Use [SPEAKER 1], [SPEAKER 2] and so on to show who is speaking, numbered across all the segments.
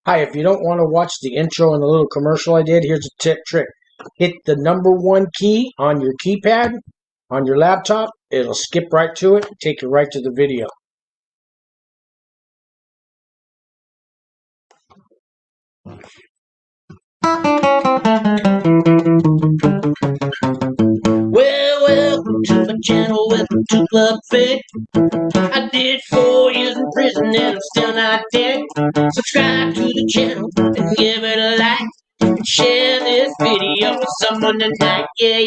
[SPEAKER 1] Hi, if you don't want to watch the intro and the little commercial I did, here's a trick. Hit the #1 key on your keypad on your laptop. It'll skip right to it and take you right to the video.
[SPEAKER 2] Well, welcome to my channel, welcome to Club Fed. I did 4 years in prison and I'm still not dead. Subscribe to the channel and give it a like. And share this video with someone tonight, yeah.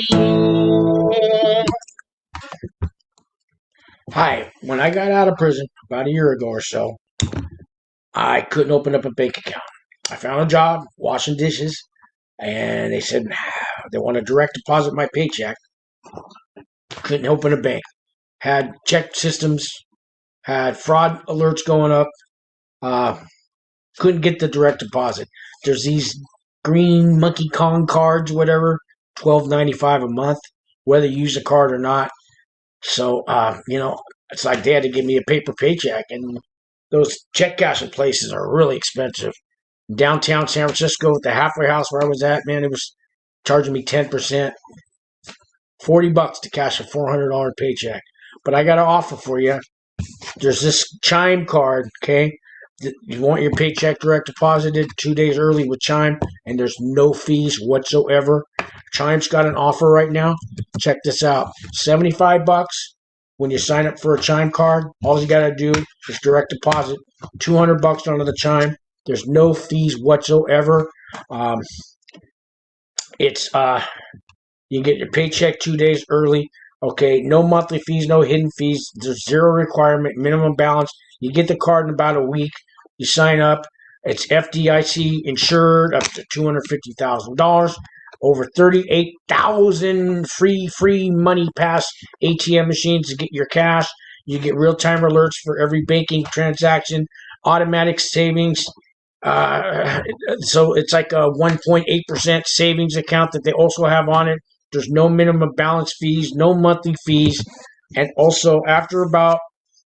[SPEAKER 1] Hi, when I got out of prison about a year ago or so, I couldn't open up a bank account. I found a job washing dishes, and they said they want to direct deposit my paycheck. Couldn't open a bank. Had check systems, had fraud alerts going up. Couldn't get the direct deposit. There's these green Monkey Kong cards, whatever, $12.95 a month, whether you use the card or not. So, it's like they had to give me a paper paycheck, and those check cashing places are really expensive. Downtown San Francisco, at the halfway house where I was at, man, it was charging me 10%, $40 to cash a $400 paycheck. But I got an offer for you. There's this CHIME card, okay? You want your paycheck direct deposited 2 days early with CHIME, and there's no fees whatsoever. CHIME's got an offer right now. Check this out. $75 when you sign up for a CHIME card. All you got to do is direct deposit $200 onto the CHIME. There's no fees whatsoever. You get your paycheck 2 days early. Okay, no monthly fees, no hidden fees. There's zero requirement, minimum balance. You get the card in about a week. You sign up. It's FDIC insured up to $250,000. Over 38,000 free money pass ATM machines to get your cash. You get real-time alerts for every banking transaction. Automatic savings. So it's like a 1.8% savings account that they also have on it. There's no minimum balance fees, no monthly fees. And also, after about,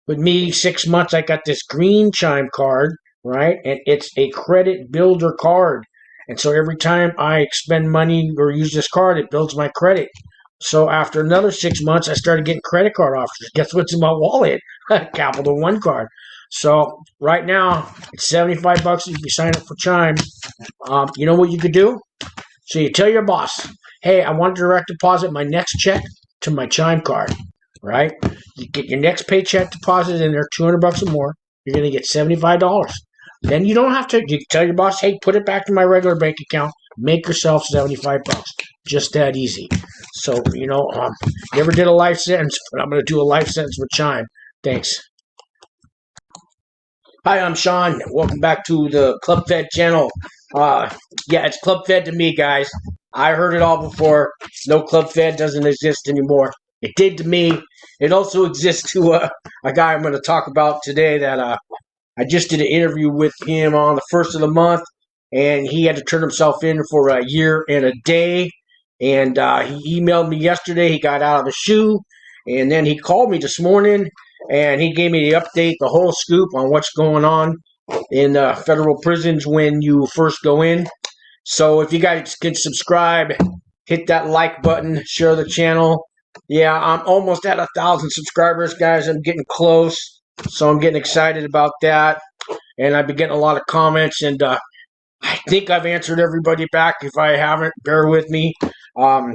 [SPEAKER 1] with me, 6 months, I got this green CHIME card, right? And it's a credit builder card. And so every time I spend money or use this card, it builds my credit. So after another 6 months, I started getting credit card offers. Guess what's in my wallet? Capital One card. So right now, it's $75 if you sign up for CHIME. You know what you could do? So you tell your boss, hey, I want to direct deposit my next check to my CHIME card, right? You get your next paycheck deposited in there, $200 or more. You're going to get $75. Then you don't have to. You tell your boss, hey, put it back to my regular bank account. Make yourself $75. Just that easy. So, never did a life sentence, but I'm going to do a life sentence with CHIME. Thanks. Hi, I'm Sean. Welcome back to the Club Fed channel. It's Club Fed to me, guys. I heard it all before. No, Club Fed doesn't exist anymore. It did to me. It also exists to a guy I'm going to talk about today that I just did an interview with him on the 1st of the month, and he had to turn himself in for a year and a day. And he emailed me yesterday. He got out of the shoe, and then he called me this morning, and he gave me the update, the whole scoop on what's going on in federal prisons when you first go in. So if you guys can subscribe, hit that like button, share the channel. Yeah, I'm almost at 1,000 subscribers, guys. I'm getting close, so I'm getting excited about that. And I've been getting a lot of comments, and I think I've answered everybody back. If I haven't, bear with me. Well,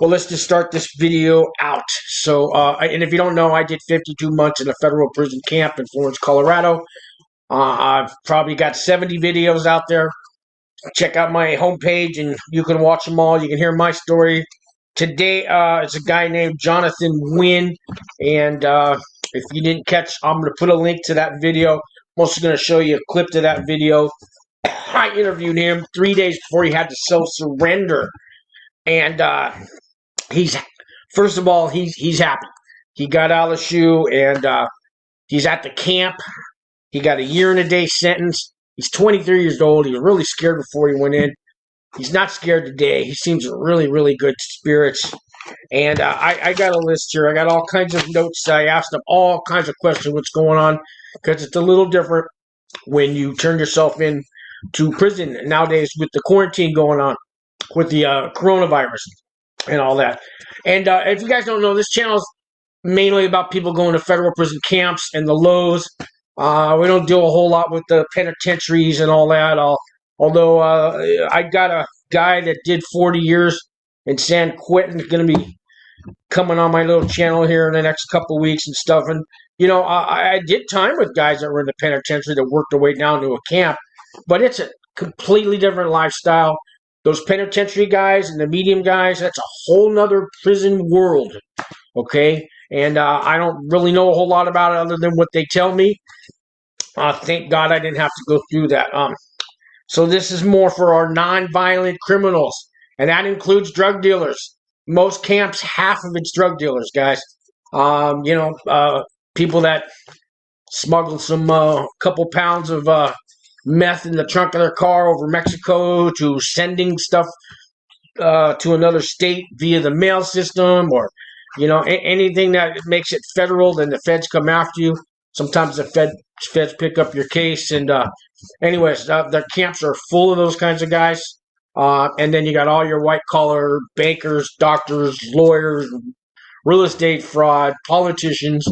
[SPEAKER 1] let's just start this video out. So, and if you don't know, I did 52 months in a federal prison camp in Florence, Colorado. I've probably got 70 videos out there. Check out my homepage, and you can watch them all. You can hear my story. Today, it's a guy named Jonathan Wynn, and if you didn't catch, I'm going to put a link to that video. I'm also going to show you a clip to that video. I interviewed him 3 days before he had to self-surrender, and he's happy. He got out of the shoe, and he's at the camp. He got a year and a day sentence. He's 23 years old. He was really scared before he went in. He's not scared today. He seems in really, really good spirits. And I got a list here. I got all kinds of notes. I asked him all kinds of questions what's going on, because it's a little different when you turn yourself in to prison nowadays with the quarantine going on, with the coronavirus and all that. And if you guys don't know, this channel is mainly about people going to federal prison camps and the lows. We don't deal a whole lot with the penitentiaries and all that. Although I got a guy that did 40 years in San Quentin going to be coming on my little channel here in the next couple of weeks and stuff. And, you know, I did time with guys that were in the penitentiary that worked their way down to a camp, but it's a completely different lifestyle. Those penitentiary guys and the medium guys, that's a whole nother prison world, okay? And I don't really know a whole lot about it other than what they tell me. Thank God I didn't have to go through that. So this is more for our non-violent criminals, and that includes drug dealers. Most camps, half of it's drug dealers, guys. You know, people that smuggle some couple pounds of meth in the trunk of their car over Mexico to sending stuff to another state via the mail system, or you know, anything that makes it federal, then the feds come after you. Sometimes the feds pick up your case, and anyways, the camps are full of those kinds of guys. And then you got all your white-collar bankers, doctors, lawyers, real estate fraud, politicians,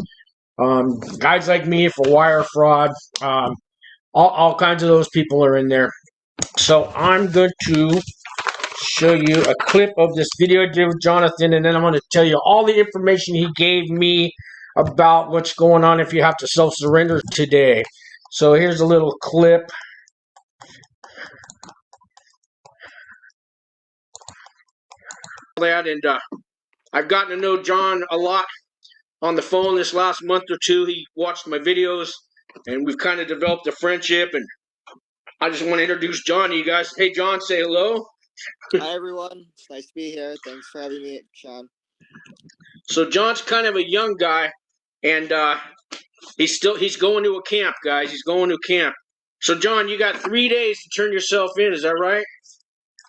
[SPEAKER 1] guys like me for wire fraud. All kinds of those people are in there. So I'm going to show you a clip of this video I did with Jonathan, and then I'm going to tell you all the information he gave me about what's going on if you have to self-surrender today. So here's a little clip. And I've gotten to know John a lot on the phone this last month or two. He watched my videos, and we've kind of developed a friendship, and I just want to introduce John to you guys. Hey, John, say hello.
[SPEAKER 3] Hi, everyone. It's nice to be here. Thanks for having me, Sean.
[SPEAKER 1] So John's kind of a young guy, and he's going to a camp, guys. He's going to camp. So, John, you got 3 days to turn yourself in. Is that right?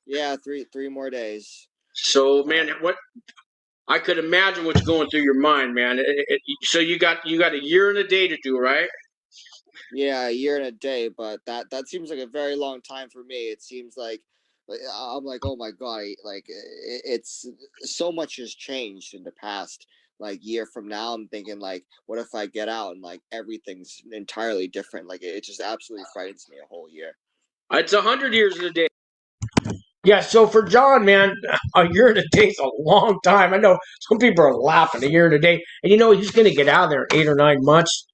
[SPEAKER 3] Yeah, three more days.
[SPEAKER 1] So, man, what I could imagine what's going through your mind, man. So you got a year and a day to do, right?
[SPEAKER 3] Yeah, a year and a day, but that seems like a very long time for me. It seems like I'm like, oh my God, like it's so much has changed in the past. Like year from now, I'm thinking like, what if I get out and like everything's entirely different? Like it just absolutely frightens me a whole year.
[SPEAKER 1] It's 100 years in a day. Yeah, so for John, man, a year and a day is a long time. I know some people are laughing, a year and a day. And you know, he's going to get out of there in 8 or 9 months.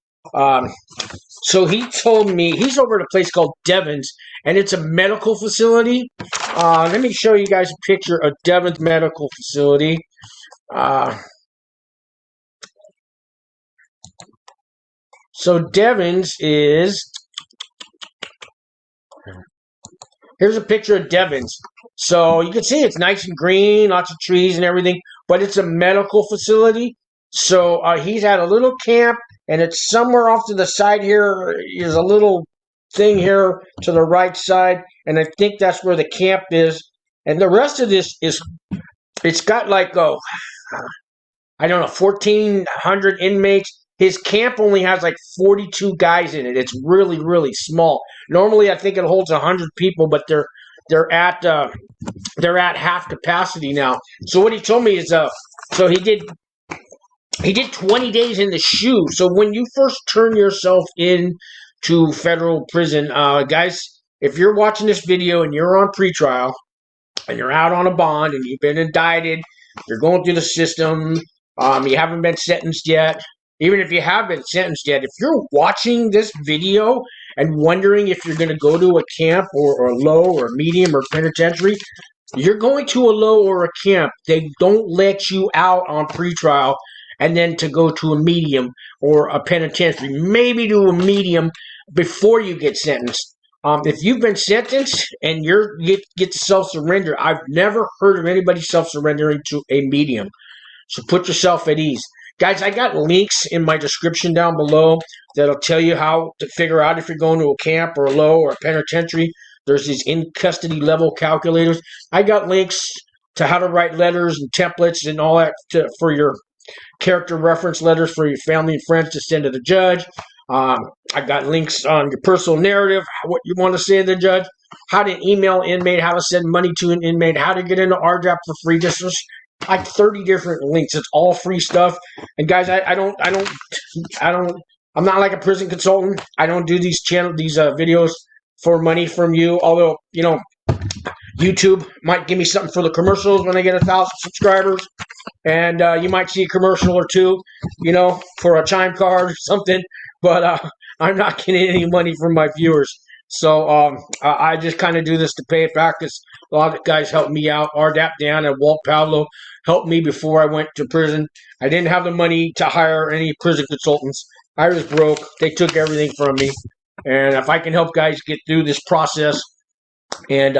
[SPEAKER 1] So he told me he's over at a place called Devon's, and it's a medical facility. Let me show you guys a picture of Devon's medical facility. So Devon's is... Here's a picture of Devon's. So you can see it's nice and green, lots of trees and everything, but it's a medical facility. So he's at a little camp, and it's somewhere off to the side here. There's a little thing here to the right side, and I think that's where the camp is. And the rest of this is, it's got like, I don't know, 1,400 inmates. His camp only has like 42 guys in it. It's really, really small. Normally, I think it holds 100 people, but they're at half capacity now. So what he told me is, so he did 20 days in the SHU. So when you first turn yourself in to federal prison, guys, if you're watching this video and you're on pretrial and you're out on a bond and you've been indicted, you're going through the system, you haven't been sentenced yet. Even if you have been sentenced yet, if you're watching this video and wondering if you're going to go to a camp or a low or medium or penitentiary, you're going to a low or a camp. They don't let you out on pretrial and then to go to a medium or a penitentiary, maybe to a medium before you get sentenced. If you've been sentenced and you get to self-surrender, I've never heard of anybody self-surrendering to a medium. So put yourself at ease. Guys, I got links in my description down below that'll tell you how to figure out if you're going to a camp or a low or a penitentiary. There's these in-custody level calculators. I got links to how to write letters and templates and all that for your character reference letters for your family and friends to send to the judge. I got links on your personal narrative, what you want to say to the judge, how to email inmate, how to send money to an inmate, how to get into RJAP for free. Just like 30 different links. It's all free stuff. And guys, I'm not like a prison consultant. I don't do these videos for money from you. Although, YouTube might give me something for the commercials when I get 1,000 subscribers. And you might see a commercial or two, for a chime card or something. But I'm not getting any money from my viewers. So I just kind of do this to pay it back, because a lot of guys helped me out. RDAP Dan and Walt Pavlo helped me before I went to prison. I didn't have the money to hire any prison consultants. I was broke. They took everything from me. And if I can help guys get through this process, and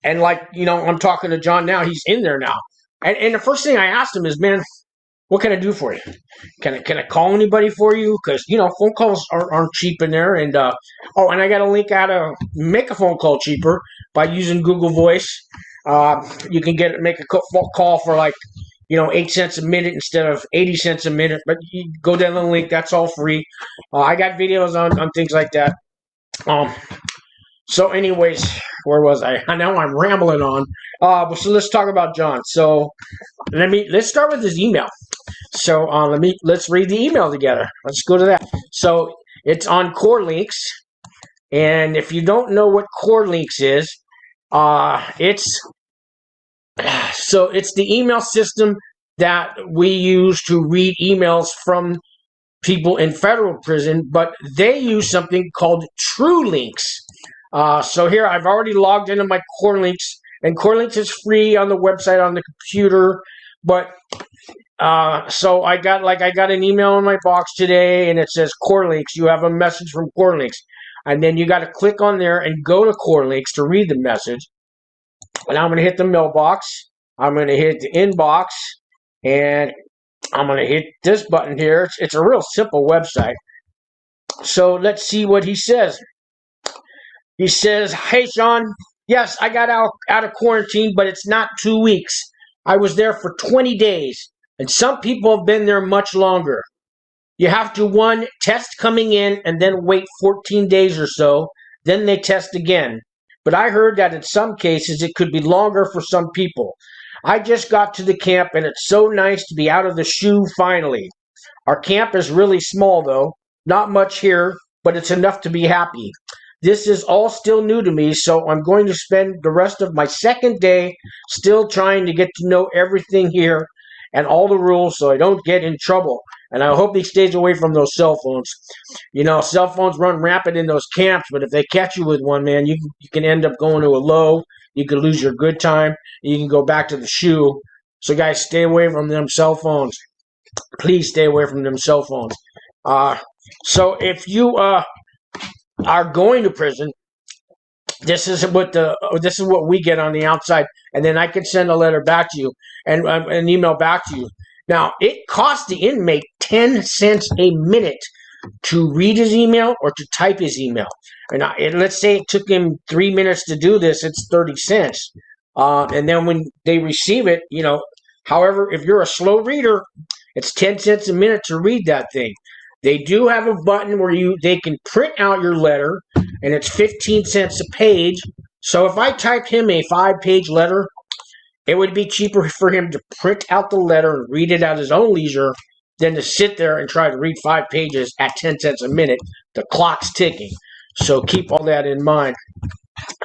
[SPEAKER 1] I'm talking to John now, he's in there now. And the first thing I asked him is, man, what can I do for you? Can I call anybody for you? Because, phone calls aren't cheap in there. And, and I got a link how to make a phone call cheaper by using Google Voice. You can make a call for 8 cents a minute instead of 80 cents a minute. But you go down the link. That's all free. I got videos on things like that. So anyways, where was I? Now I'm rambling on. So let's talk about John. So let's start with his email. So let's read the email together. Let's go to that. So it's on CORRLINKS, and if you don't know what CORRLINKS is, it's the email system that we use to read emails from people in federal prison, but they use something called TrueLinks. So here I've already logged into my CORRLINKS, and CORRLINKS is free on the website on the computer. But so I got an email in my box today, and it says CORRLINKS. You have a message from CORRLINKS, and then you got to click on there and go to CORRLINKS to read the message. And I'm going to hit the mailbox. I'm going to hit the inbox, and I'm going to hit this button here. It's a real simple website. So let's see what he says. He says, "Hey, Sean, yes, I got out of quarantine, but it's not 2 weeks. I was there for 20 days, and some people have been there much longer. You have to, 1, test coming in and then wait 14 days or so. Then they test again. But I heard that in some cases it could be longer for some people. I just got to the camp, and it's so nice to be out of the shoe finally. Our camp is really small, though. Not much here, but it's enough to be happy. This is all still new to me, so I'm going to spend the rest of my second day still trying to get to know everything here and all the rules so I don't get in trouble. And I hope he stays away from those cell phones. Cell phones run rampant in those camps, but if they catch you with one, man, you can end up going to a low. You could lose your good time. You can go back to the shoe. So, guys, stay away from them cell phones. Please stay away from them cell phones. So if you are going to prison, this is what we get on the outside, and then I can send a letter back to you and an email back to you. Now, it costs the inmate 10 cents a minute to read his email or to type his email. And let's say it took him 3 minutes to do this, it's 30 cents. And then when they receive it, however, if you're a slow reader, it's 10 cents a minute to read that thing. They do have a button where they can print out your letter, and it's 15 cents a page. So if I type him a 5-page letter, it would be cheaper for him to print out the letter and read it at his own leisure than to sit there and try to read 5 pages at 10 cents a minute. The clock's ticking. So keep all that in mind.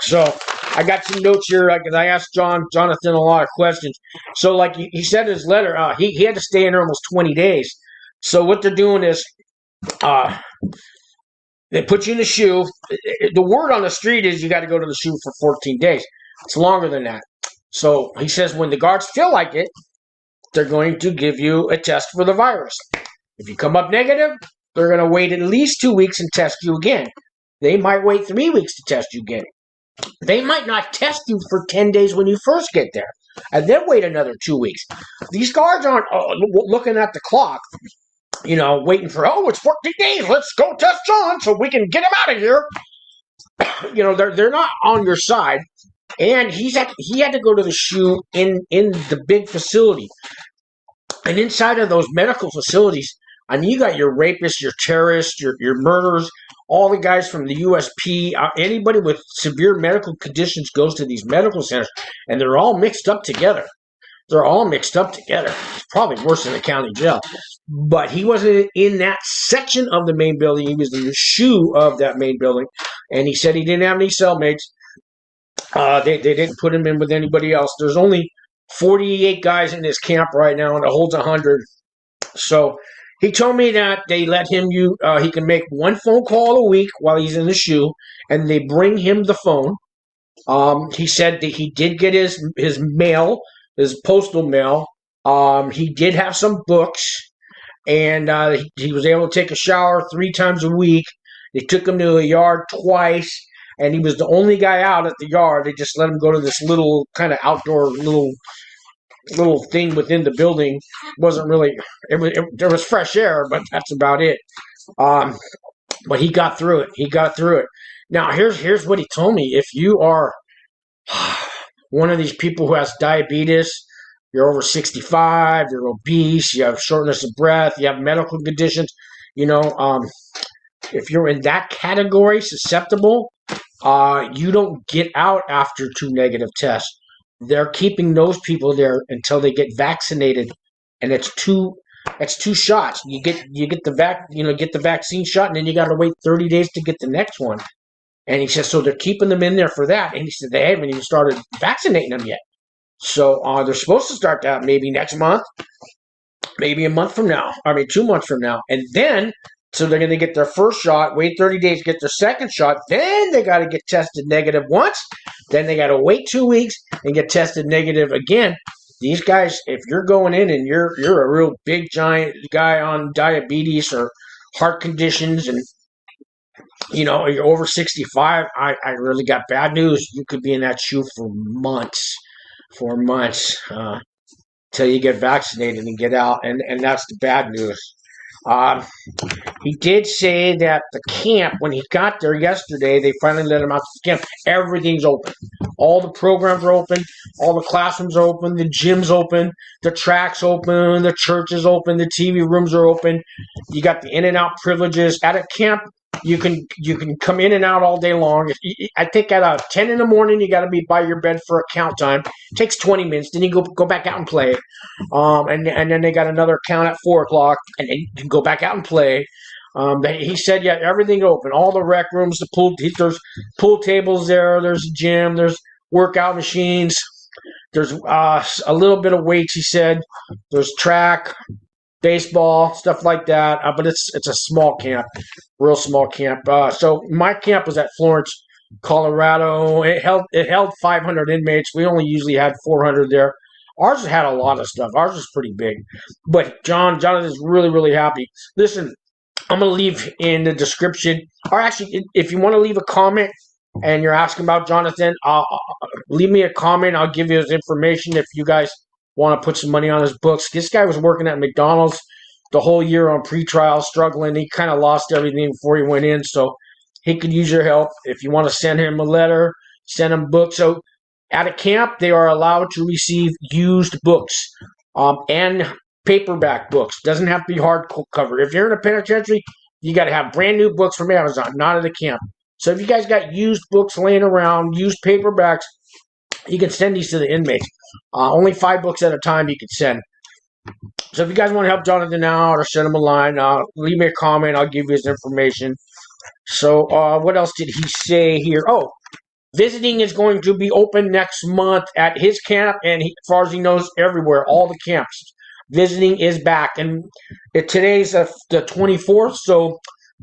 [SPEAKER 1] So I got some notes here because I asked Jonathan a lot of questions. So like he said in his letter, he had to stay in there almost 20 days. So what they're doing is they put you in the shoe. The word on the street is you got to go to the shoe for 14 days. It's longer than that. So he says when the guards feel like it, they're going to give you a test for the virus. If you come up negative, they're going to wait at least 2 weeks and test you again. They might wait 3 weeks to test you again. They might not test you for 10 days when you first get there, and then wait another 2 weeks. These guards aren't looking at the clock, waiting for, it's 14 days, let's go test John so we can get him out of here. They're not on your side. And he had to go to the shoe in the big facility. And inside of those medical facilities, I mean, you got your rapists, your terrorists, your murderers, all the guys from the USP. Anybody with severe medical conditions goes to these medical centers, and they're all mixed up together. They're all mixed up together. It's probably worse than the county jail. But he wasn't in that section of the main building. He was in the shoe of that main building. And he said he didn't have any cellmates. They didn't put him in with anybody else. There's only 48 guys in this camp right now, and it holds 100. So he told me that they let him, he can make one phone call a week while he's in the shoe, and they bring him the phone. He said that he did get his mail, his postal mail. He did have some books, and he was able to take a shower 3 times a week. They took him to a yard twice, and he was the only guy out at the yard. They just let him go to this little kind of outdoor little thing within the building. Wasn't really there was fresh air, but that's about it. But he got through it. He got through it. Now here's what he told me. If you are one of these people who has diabetes, you're over 65, you're obese, you have shortness of breath, you have medical conditions, if you're in that category, susceptible, you don't get out after 2 negative tests. They're keeping those people there until they get vaccinated, and it's two shots. You get the vaccine shot, and then you got to wait 30 days to get the next one. And he says, so they're keeping them in there for that. And he said they haven't even started vaccinating them yet. So they're supposed to start that maybe next month, maybe a month from now. 2 months from now. And then, so they're going to get their first shot, wait 30 days, get their second shot. Then they got to get tested negative once. Then they got to wait 2 weeks and get tested negative again. These guys, if you're going in and you're a real big giant guy on diabetes or heart conditions, and you're over 65, I really got bad news. You could be in that shoe for months, till you get vaccinated and get out, and that's the bad news. He did say that the camp, when he got there yesterday, they finally let him out to the camp. Everything's open. All the programs are open. All the classrooms are open. The gym's open. The track's open. The church is open. The TV rooms are open. You got the in and out privileges. At a camp, you can come in and out all day long. I think at 10 in the morning, you got to be by your bed for a count time. It takes 20 minutes. Then you go back out and play. And then they got another count at 4 o'clock, and then you can go back out and play. He said, yeah, everything open. All the rec rooms, the pool. There's pool tables there. There's a gym. There's workout machines. There's a little bit of weights. He said there's track, baseball, stuff like that. But it's a small camp, real small camp. So my camp was at Florence, Colorado. It held 500 inmates. We only usually had 400 there. Ours had a lot of stuff. Ours was pretty big. But Jonathan's really, really happy. Listen, I'm going to leave in the description. Or actually, if you want to leave a comment and you're asking about Jonathan, leave me a comment. I'll give you his information if you guys want to put some money on his books. This guy was working at McDonald's the whole year on pretrial, struggling. He kind of lost everything before he went in, so he could use your help. If you want to send him a letter, send him books. So at a camp, they are allowed to receive used books and paperback books. Doesn't have to be hardcover. If you're in a penitentiary, you got to have brand new books from Amazon, not at a camp. So if you guys got used books laying around, used paperbacks, you can send these to the inmates. Only 5 books at a time you can send. So if you guys want to help Jonathan out or send him a line, leave me a comment. I'll give you his information. So what else did he say here? Oh, visiting is going to be open next month at his camp, and as far as he knows, everywhere, all the camps. Visiting is back, and today's the 24th, so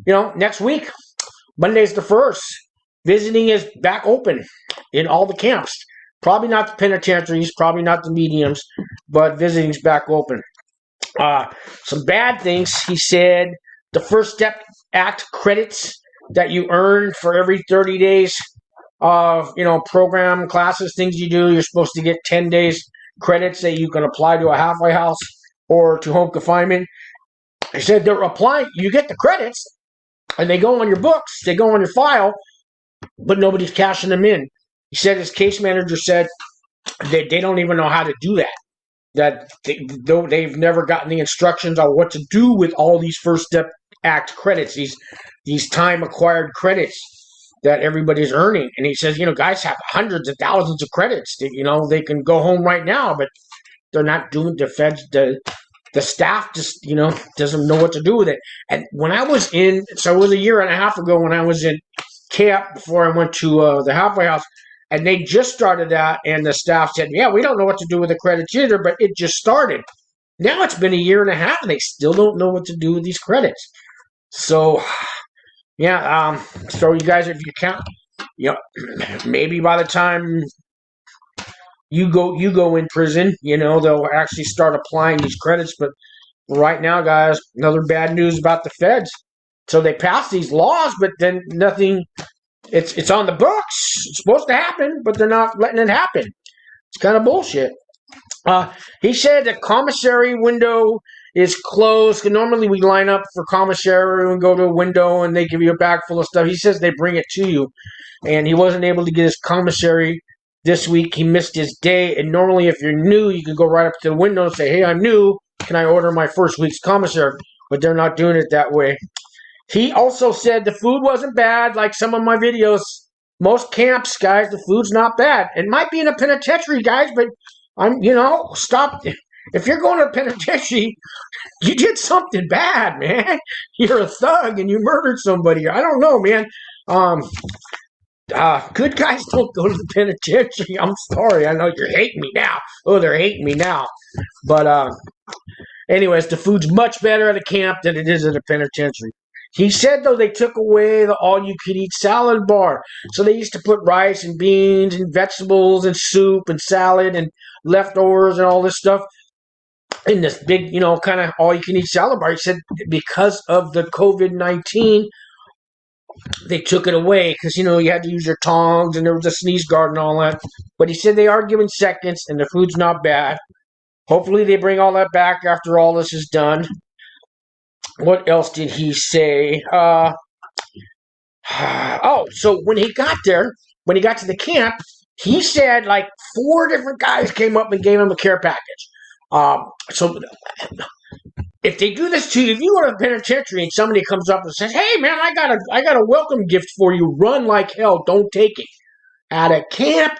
[SPEAKER 1] next week, Monday's the 1st. Visiting is back open in all the camps. Probably not the penitentiaries, probably not the mediums, but visiting's back open. Some bad things, he said. The First Step Act credits that you earn for every 30 days of program, classes, things you do, you're supposed to get 10 days credits that you can apply to a halfway house or to home confinement. He said they're applying, you get the credits, and they go on your books, they go on your file, but nobody's cashing them in. He said his case manager said they don't even know how to do that. that they've never gotten the instructions on what to do with all these First Step Act credits, these time acquired credits that everybody's earning. And he says, guys have hundreds of thousands of credits that, they can go home right now, but they're not doing the staff just, doesn't know what to do with it. And when I was so it was a year and a half ago when I was in camp before I went to the halfway house, and they just started that, and the staff said, yeah, we don't know what to do with the credits either, but it just started. Now it's been a year and a half, and they still don't know what to do with these credits. So, yeah, so you guys, if you count, maybe by the time you go in prison, they'll actually start applying these credits. But right now, guys, another bad news about the feds. So they passed these laws, but then nothing. It's on the books. It's supposed to happen, but they're not letting it happen. It's kind of bullshit. He said the commissary window is closed. Normally we line up for commissary and go to a window and they give you a bag full of stuff. He says they bring it to you, and he wasn't able to get his commissary this week. He missed his day, and normally if you're new, you could go right up to the window and say, hey, I'm new. Can I order my first week's commissary? But they're not doing it that way. He also said the food wasn't bad, like some of my videos. Most camps, guys, the food's not bad. It might be in a penitentiary, guys, but stop. If you're going to a penitentiary, you did something bad, man. You're a thug and you murdered somebody. I don't know, man. Good guys don't go to the penitentiary. I'm sorry. I know you're hating me now. Oh, they're hating me now. But anyways, the food's much better at a camp than it is at a penitentiary. He said, though, they took away the all-you-can-eat salad bar. So they used to put rice and beans and vegetables and soup and salad and leftovers and all this stuff in this big, kind of all-you-can-eat salad bar. He said because of the COVID-19, they took it away because, you had to use your tongs and there was a sneeze guard and all that. But he said they are giving seconds and the food's not bad. Hopefully they bring all that back after all this is done. What else did he say? So when he got there, when he got to the camp, he said like 4 different guys came up and gave him a care package. So if they do this to you, if you go to the penitentiary and somebody comes up and says, hey man, I got a welcome gift for you, run like hell, don't take it. At a camp,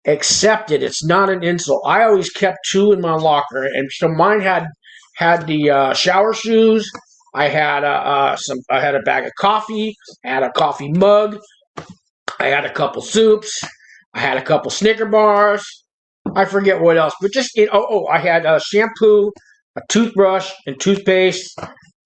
[SPEAKER 1] accept it. It's not an insult. I always kept 2 in my locker, and so mine had the shower shoes. I had a bag of coffee. I had a coffee mug. I had a couple soups. I had a couple Snicker bars. I forget what else, but just I had a shampoo, a toothbrush and toothpaste,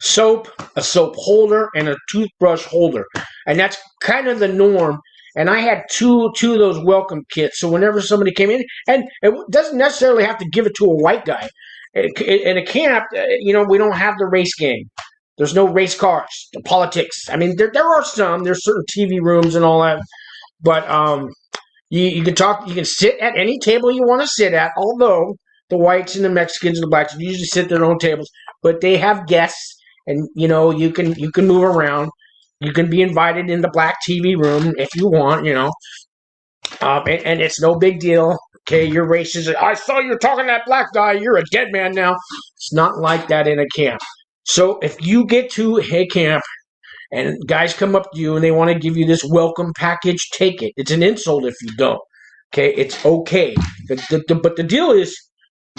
[SPEAKER 1] soap, a soap holder, and a toothbrush holder, and that's kind of the norm. And I had two of those welcome kits, so whenever somebody came in, and it doesn't necessarily have to give it to a white guy. In a camp, we don't have the race game. There's no race cars, the politics. I mean, there are some. There's certain TV rooms and all that, but you can talk. You can sit at any table you want to sit at. Although the whites and the Mexicans and the blacks usually sit at their own tables, but they have guests, and you can move around. You can be invited in the black TV room if you want, and it's no big deal. Okay, you're racist. I saw you talking to that black guy. You're a dead man now. It's not like that in a camp. So if you get to a camp and guys come up to you and they want to give you this welcome package, take it. It's an insult if you don't. Okay, it's okay. But the deal is,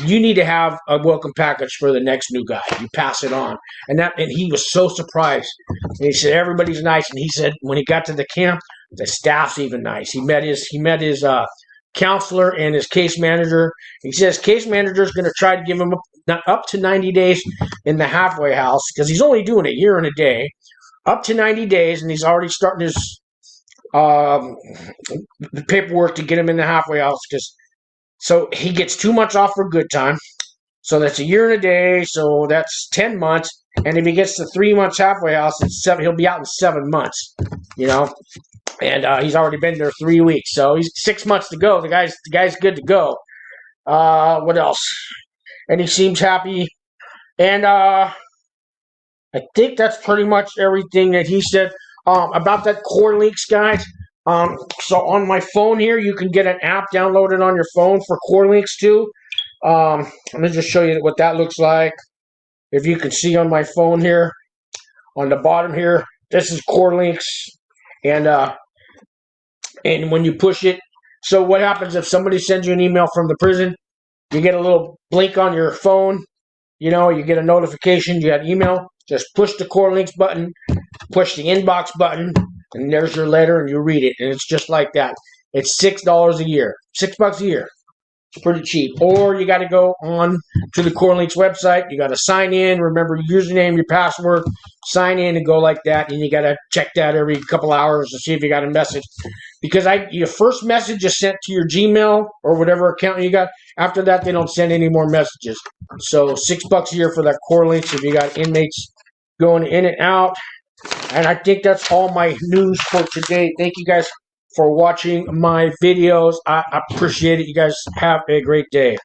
[SPEAKER 1] you need to have a welcome package for the next new guy. You pass it on. And he was so surprised. And he said everybody's nice. And he said when he got to the camp, the staff's even nice. He met his counselor and his case manager. He says case manager is going to try to give him up to 90 days in the halfway house because he's only doing a year and a day. Up to 90 days, and he's already starting his paperwork to get him in the halfway house so he gets 2 months off for good time. So that's a year and a day. So that's 10 months. And if he gets to 3 months halfway house, he'll be out in 7 months. And he's already been there 3 weeks. So he's 6 months to go. The guy's good to go. What else? And he seems happy. And I think that's pretty much everything that he said about that CORRLINKS, guys. So on my phone here, you can get an app downloaded on your phone for CORRLINKS too. Let me just show you what that looks like. If you can see on my phone here, on the bottom here, this is CORRLINKS, and when you push it, so what happens if somebody sends you an email from the prison? You get a little blink on your phone. You know, you get a notification. You got email. Just push the CORRLINKS button, push the inbox button, and there's your letter, and you read it, and it's just like that. It's $6 a year, $6 a year. It's pretty cheap. Or you got to go on to the CORRLINKS website. You got to sign in. Remember your username, your password. Sign in and go like that. And you got to check that every couple hours to see if you got a message. Because your first message is sent to your Gmail or whatever account you got. After that, they don't send any more messages. So $6 a year for that CORRLINKS if you got inmates going in and out. And I think that's all my news for today. Thank you guys for watching my videos. I appreciate it. You guys have a great day.